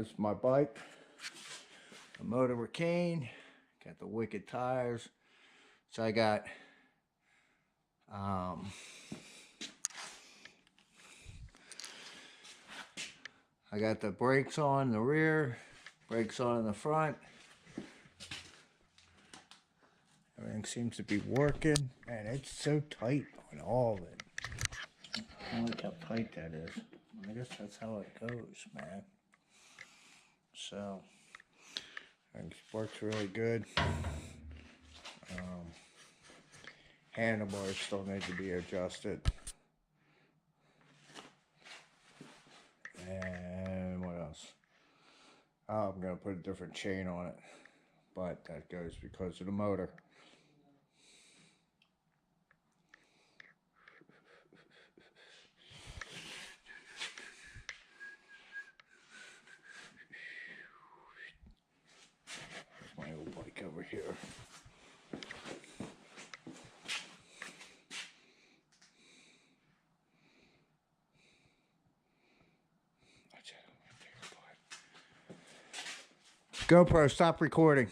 It's my bike. A motor cane. Got the Wicked tires. So I got the brakes on the rear, brakes on in the front. Everything seems to be working, and it's so tight on all of it. I don't like how tight that is. I guess that's how it goes, man. So, it works really good. Handlebars still need to be adjusted. And what else? Oh, I'm going to put a different chain on it. But that goes because of the motor. There's my old bike over here. GoPro, stop recording.